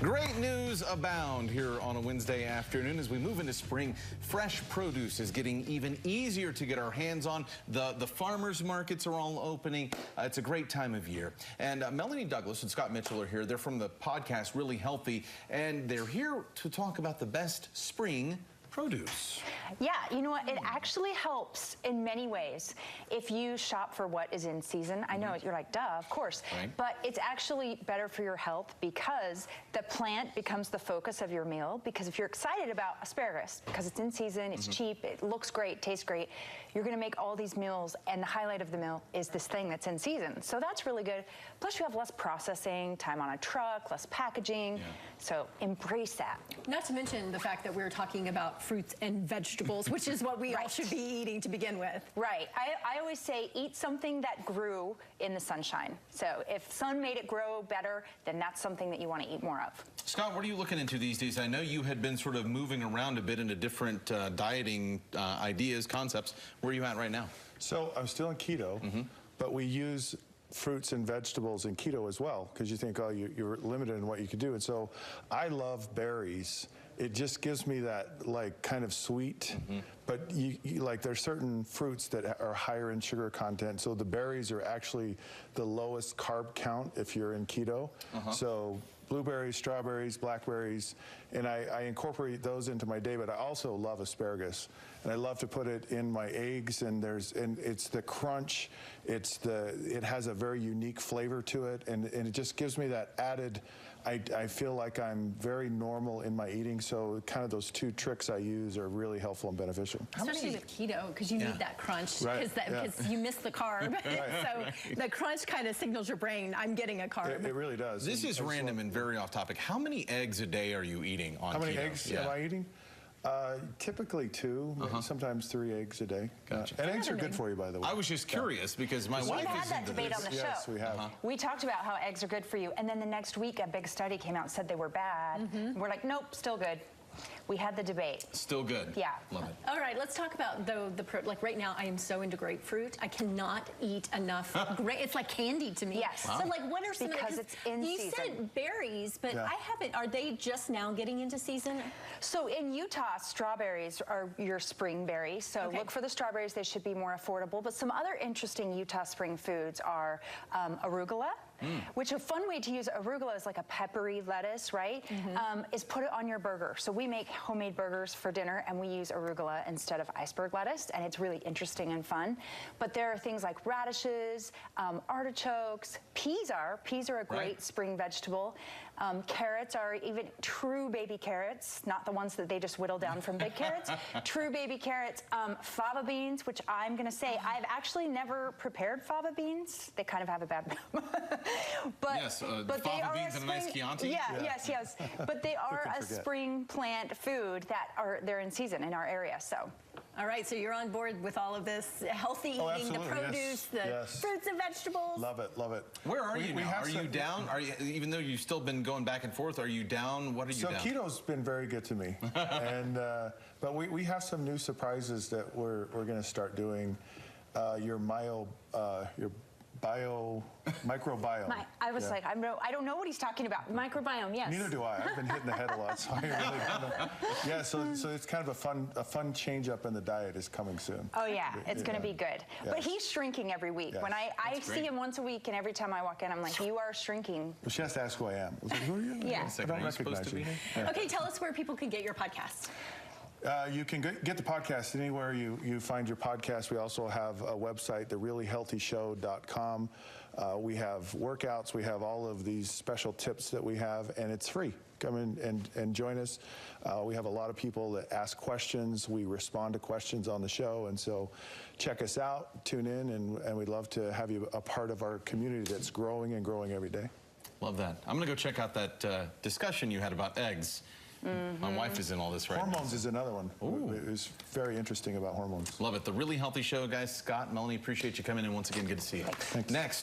Great news abound here on a Wednesday afternoon as we move into spring. Fresh produce is getting even easier to get our hands on. The farmers markets are all opening. It's a great time of year. And Melanie Douglas and Scott Mitchell are here. They're from the podcast Really Healthy, and they're here to talk about the best spring produce. Yeah, you know what? It actually helps in many ways if you shop for what is in season. I know you're like, duh, of course. Right. But it's actually better for your health because the plant becomes the focus of your meal. Because if you're excited about asparagus, because it's in season, it's cheap, it looks great, tastes great, you're going to make all these meals, and the highlight of the meal is this thing that's in season. So that's really good. Plus, you have less processing, time on a truck, less packaging. So embrace that. Not to mention the fact that we're talking about fruits and vegetables, which is what we all should be eating to begin with. Right. I always say eat something that grew in the sunshine. So if sun made it grow better, then that's something that you want to eat more of. Scott, what are you looking into these days? I know you had been sort of moving around a bit into different dieting ideas, concepts. Where are you at right now? So I'm still in keto, but we use fruits and vegetables in keto as well, because you think, oh, you're limited in what you can do. And so I love berries. It just gives me that like kind of sweet, but you like there's certain fruits that are higher in sugar content. So the berries are actually the lowest carb count if you're in keto. So blueberries, strawberries, blackberries, and I incorporate those into my day, but I also love asparagus. And I love to put it in my eggs, and it's the crunch, it has a very unique flavor to it, and it just gives me that added, I feel like I'm very normal in my eating, so kind of those two tricks I use are really helpful and beneficial. Especially with keto, because you need that crunch, because you miss the carb. So the crunch kind of signals your brain, I'm getting a carb. It really does. This is random and very off topic. How many eggs a day are you eating on keto? How many eggs am I eating? Typically 2, sometimes 3 eggs a day. Gotcha. And eggs are good for you, by the way. I was just curious because my wife We've had is that into debate this. on the show. Yes, we have. We talked about how eggs are good for you, and then the next week a big study came out and said they were bad. We're like, nope, still good. We had the debate. Still good. Yeah. Love it. All right, let's talk about like right now I am so into grapefruit. I cannot eat enough it's like candy to me. Yes. So like what are some because of the, it's in you season. said berries, but I haven't, are they just now getting into season? So in Utah, strawberries are your spring berries. So look for the strawberries. They should be more affordable. But some other interesting Utah spring foods are arugula, which a fun way to use arugula is like a peppery lettuce, right? Is put it on your burger. So we make homemade burgers for dinner, and we use arugula instead of iceberg lettuce, and it's really interesting and fun. But there are things like radishes, artichokes, peas are a great spring vegetable. Carrots are even true baby carrots, not the ones that they just whittle down from big carrots. True baby carrots, fava beans, which I'm going to say I've actually never prepared fava beans. They kind of have a bad but yes, but fava beans and a nice Chianti. Yes. But they are a spring plant food that they're in season in our area. So. All right, so you're on board with all of this healthy eating, the produce, the fruits and vegetables. Love it, love it. Where are you now? Are you down? Are you, even though you've still been going back and forth, are you down? What are you down? So keto's been very good to me, and but we have some new surprises that we're going to start doing. Your microbiome. I was like, I don't know what he's talking about. Microbiome, yes. Neither do I. I've been hitting the head a lot, so I really don't know. Yeah, so it's kind of a fun change up in the diet is coming soon. Oh yeah, it's going to be good. But he's shrinking every week. Yes. When I see him once a week, and every time I walk in, I'm like, you are shrinking. Well, she has to ask who I am. I was like, who are you? Yeah. I don't recognize you. Okay, tell us where people can get your podcast. You can get the podcast anywhere you find your podcast. We also have a website, thereallyhealthyshow.com. We have workouts. We have all of these special tips that we have, and it's free. Come in and join us. We have a lot of people that ask questions. We respond to questions on the show, and so check us out, tune in, and we'd love to have you a part of our community that's growing and growing every day. Love that. I'm going to go check out that discussion you had about eggs. My wife is in all this right now. Hormones is another one. It was very interesting about hormones. Love it. The Really Healthy Show, guys. Scott, Melanie, appreciate you coming in once again. Good to see you. Thanks. Next.